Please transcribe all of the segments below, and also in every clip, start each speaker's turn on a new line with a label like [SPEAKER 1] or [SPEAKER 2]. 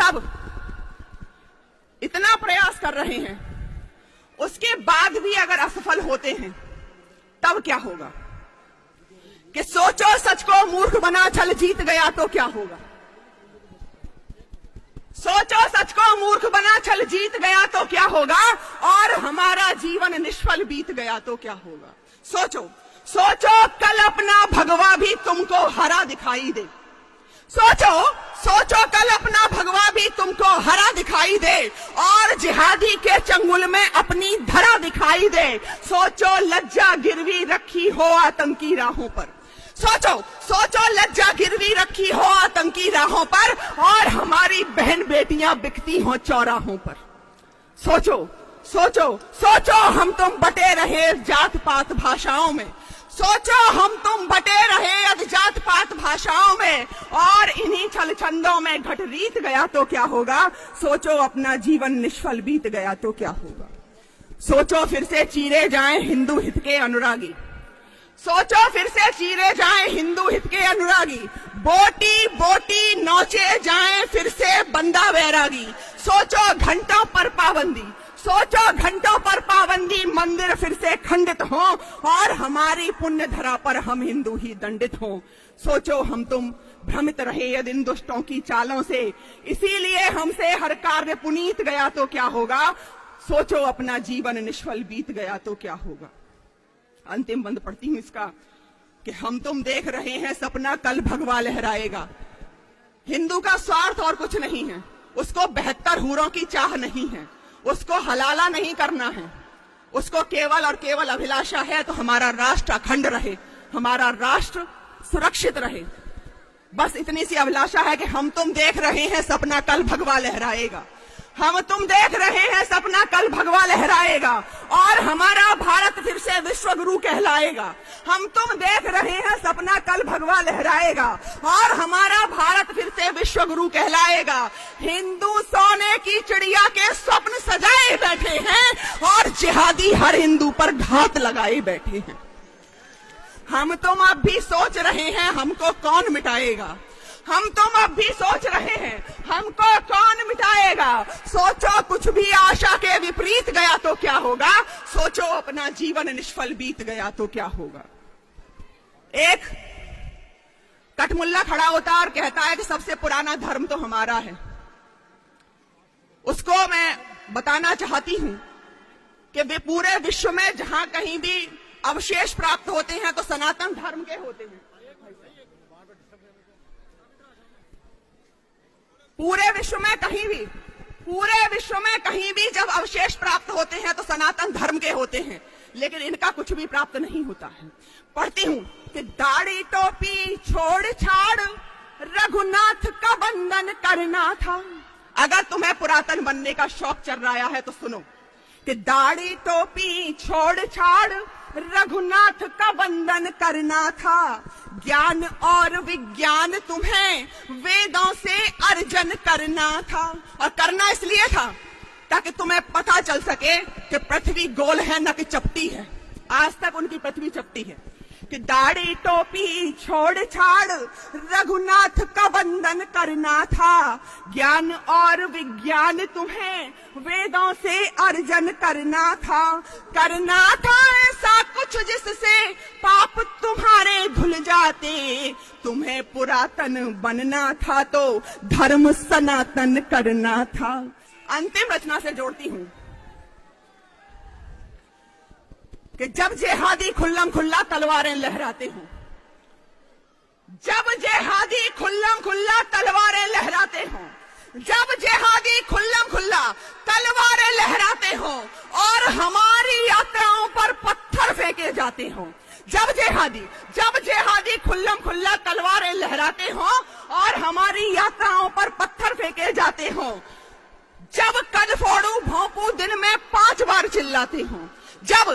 [SPEAKER 1] अब इतना प्रयास कर रहे हैं, उसके बाद भी अगर असफल होते हैं तब क्या होगा? कि सोचो सच को मूर्ख बना छल जीत गया तो क्या होगा? सोचो सच को मूर्ख बना छल जीत गया तो क्या होगा? और हमारा जीवन निष्फल बीत गया तो क्या होगा? सोचो, सोचो कल अपना भगवा भी तुमको हरा दिखाई दे। सोचो, सोचो कल अपना भगवा भी तुमको हरा दिखाई दे और जिहादी के चंगुल में अपनी धरा दिखाई दे। सोचो लज्जा गिरवी रखी हो आतंकी राहों पर। सोचो, सोचो लज्जा गिरवी रखी हो आतंकी राहों पर और हमारी बहन बेटियां बिकती हो चौराहों पर। सोचो, सोचो, सोचो हम तुम बटे रहे जात पात भाषाओं में। सोचो हम तुम बटे रहे अधजात पात भाषाओं में और इन्हीं छल छंदों में घट रीत गया तो क्या होगा? सोचो अपना जीवन निष्फल बीत गया तो क्या होगा? सोचो फिर से चीरे जाएं हिंदू हित के अनुरागी। सोचो फिर से चीरे जाएं हिंदू हित के अनुरागी। बोटी बोटी नौचे जाएं फिर से बंदा बैरागी। सोचो घंटों पर पाबंदी, सोचो घंटों पर पाबंदी, मंदिर फिर से खंडित हो और हमारी पुण्य धरा पर हम हिंदू ही दंडित हो। सोचो हम तुम भ्रमित रहे यदि इन दुष्टों की चालों से, इसीलिए हमसे हर कार्य पुनीत गया तो क्या होगा? सोचो अपना जीवन निष्फल बीत गया तो क्या होगा? अंतिम बंद पढ़ती हूं इसका कि हम तुम देख रहे हैं सपना कल भगवा लहराएगा। हिंदू का स्वार्थ और कुछ नहीं है, उसको 72 हूरों की चाह नहीं है, उसको हलाला नहीं करना है, उसको केवल और केवल अभिलाषा है तो हमारा राष्ट्र अखंड रहे, हमारा राष्ट्र सुरक्षित रहे। बस इतनी सी अभिलाषा है कि हम तुम देख रहे हैं सपना कल भगवा लहराएगा। हम तुम देख रहे हैं सपना कल भगवा लहराएगा और हमारा भारत फिर से विश्व गुरु कहलाएगा। हम तुम देख रहे हैं सपना कल भगवा लहराएगा और हमारा भारत फिर से विश्व गुरु कहलाएगा। हिंदू सोने की चिड़िया के स्वप्न सजाए बैठे हैं और जिहादी हर हिंदू पर घात लगाए बैठे हैं। हम तुम अब भी सोच रहे हैं हमको कौन मिटाएगा। हम तुम अब भी सोच रहे हैं हमको कौन मिटाएगा। सोचो कुछ भी आशा के विपरीत गया तो क्या होगा? सोचो अपना जीवन निष्फल बीत गया तो क्या होगा? एक कटमुल्ला खड़ा होता है और कहता है कि सबसे पुराना धर्म तो हमारा है। उसको मैं बताना चाहती हूं कि वे पूरे विश्व में जहां कहीं भी अवशेष प्राप्त होते हैं तो सनातन धर्म के होते हैं। पूरे विश्व में कहीं भी जब अवशेष प्राप्त होते हैं तो सनातन धर्म के होते हैं, लेकिन इनका कुछ भी प्राप्त नहीं होता है। पढ़ती हूं कि दाढ़ी टोपी छोड़ छाड़ रघुनाथ का बंधन करना था। अगर तुम्हें पुरातन बनने का शौक चल रहा है तो सुनो कि दाढ़ी टोपी छोड़ छाड़ रघुनाथ का बंधन करना था। ज्ञान और विज्ञान तुम्हें वेदों से अर्जन करना था, और करना इसलिए था ताकि तुम्हें पता चल सके कि पृथ्वी गोल है न कि चपटी है। आज तक उनकी पृथ्वी चपटी है। कि दाढ़ी टोपी छोड़ छाड़ रघुनाथ का बंधन करना था। ज्ञान और विज्ञान तुम्हें वेदों से अर्जन करना था। करना था ऐसा कुछ जिससे पाप तुम्हारे धुल जाते। तुम्हें पुरातन बनना था तो धर्म सनातन करना था। अंतिम रचना से जोड़ती हूं कि जब जिहादी खुल्लम खुल्ला तलवारें लहराते हो, जब जिहादी खुल्लम खुल्ला तलवारें लहराते हो, जब जिहादी खुल्लम खुल्ला तलवारें लहराते हो और हमारी यात्राओं पर पत्थर फेंके जाते हो, जब जिहादी खुल्लम खुल्ला तलवारें लहराते हो और हमारी यात्राओं पर पत्थर फेंके जाते हो, जब कनफोड़ू भोंपू दिन में 5 बार चिल्लाते हो, जब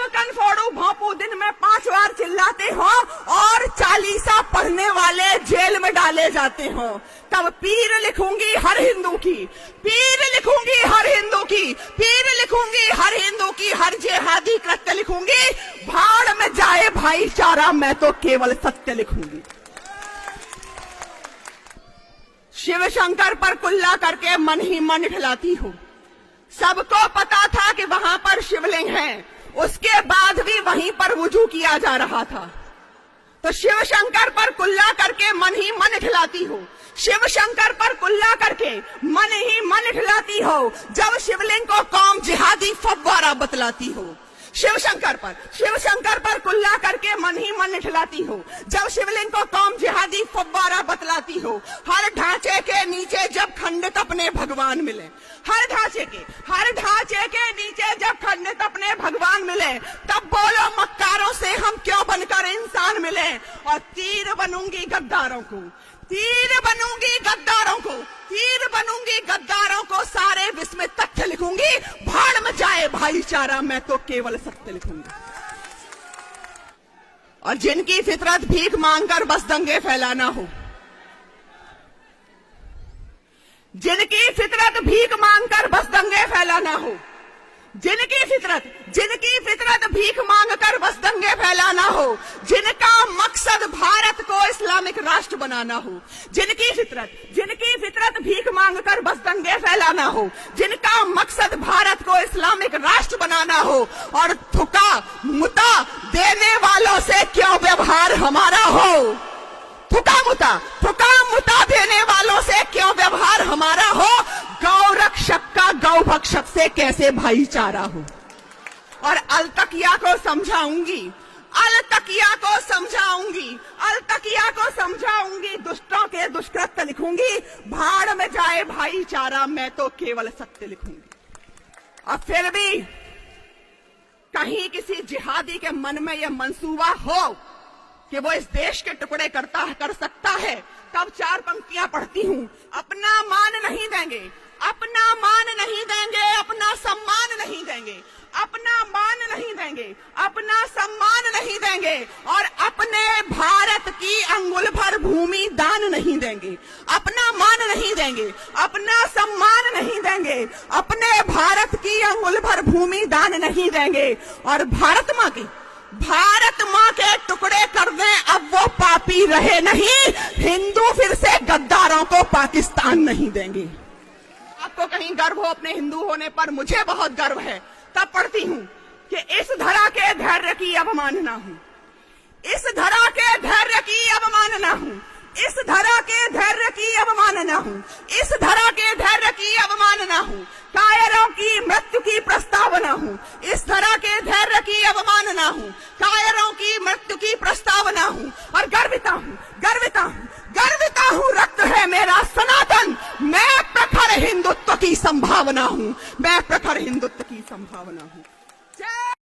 [SPEAKER 1] कनफोड़ू भोंपू दिन में 5 बार चिल्लाते हो और चालीसा पढ़ने वाले जेल में डाले जाते हो, तब पीर लिखूंगी हर हिंदू की, पीर लिखूंगी हर हिंदू की, पीर लिखूंगी हर हिंदू की, हर जिहादी कृत्य लिखूंगी। भाड़ में जाए भाईचारा, मैं तो केवल सत्य लिखूंगी। शिव शंकर पर कुल्ला करके मन ही मन खिलाती हो। सबको पता था कि वहां पर शिवलिंग है, उसके बाद भी वहीं पर वुजू किया जा रहा था। तो शिव शंकर पर कुल्ला करके मन ही मन खिलाती हो। शिव शंकर पर कुल्ला करके मन ही मन खिलाती हो, जब शिवलिंग को कौम जिहादी फव्वारा बतलाती हो। शिव शंकर पर कुल्ला करके मन ही मन खिलाती हो, जब शिवलिंग को कौम जिहादी फव्वारा बतलाती हो। हर ढांचे के नीचे जब खंडित अपने भगवान मिले, हर ढांचे के नीचे जब खंडित अपने भगवान मिले, तब बोलो मक्कारों से हम क्यों बनकर इंसान मिले। और तीर बनूंगी गद्दारों को, तीर बनूंगी गद्दारों को सारे विस्मित तथ्य लिखूंगी। भाड़ में जाए भाईचारा, मैं तो केवल सत्य लिखूंगी। और जिनकी फितरत भीख मांगकर बस दंगे फैलाना हो, जिनकी फितरत भीख मांगकर बस दंगे फैलाना हो, जिनकी फितरत भीख मांगकर बस दंगे फैलाना हो, जिनका मकसद भारत को इस्लामिक राष्ट्र बनाना हो, जिनकी फितरत भीख मांगकर बस दंगे फैलाना हो, जिनका मकसद भारत को इस्लामिक राष्ट्र बनाना हो। और थुका मुता देने वालों से क्यों व्यवहार हमारा हो, थुका मुता देने वालों से क्यों व्यवहार हमारा हो। गौ रक्षक का गौ भक्षक से कैसे भाईचारा हो। और अलतकिया को समझाऊंगी, दुष्टों के दुष्कृत्य लिखूंगी। भाड़ में जाए भाईचारा, मैं तो केवल सत्य लिखूंगी। और फिर भी कहीं किसी जिहादी के मन में यह मंसूबा हो कि वो इस देश के टुकड़े कर सकता है, तब चार पंक्तियां पढ़ती हूं। अपना मान नहीं देंगे, अपना सम्मान नहीं देंगे, अपना सम्मान नहीं देंगे, और अपने भारत की अंगुल भर भूमि दान नहीं देंगे। अपना मान नहीं देंगे, अपना सम्मान नहीं देंगे, अपने भारत की अंगुल भर भूमि दान नहीं देंगे। और भारत माँ के टुकड़े कर दें, अब वो पापी रहे नहीं। हिंदू फिर से गद्दारों को पाकिस्तान नहीं देंगे। आपको कहीं गर्व हो अपने हिंदू होने पर, मुझे बहुत गर्व है। तब पढ़ती हूं कि इस धरा के धैर्य की अवमानना हूं, इस धरा के धैर्य की अवमानना हूं, इस धरा के धैर्य की अवमानना हूं, इस धरा के धैर्य की अवमानना हूं। कायरों की मृत्यु की प्रस्तावना हूं, इस धरा के धैर्य की अवमानना हूं, कायरों की मृत्यु की प्रस्तावना हूं। और गर्विता हूं, रक्त है मेरा सनातन, मैं प्रखर हिंदुत्व की संभावना हूं, मैं प्रखर हिंदुत्व की संभावना हूं।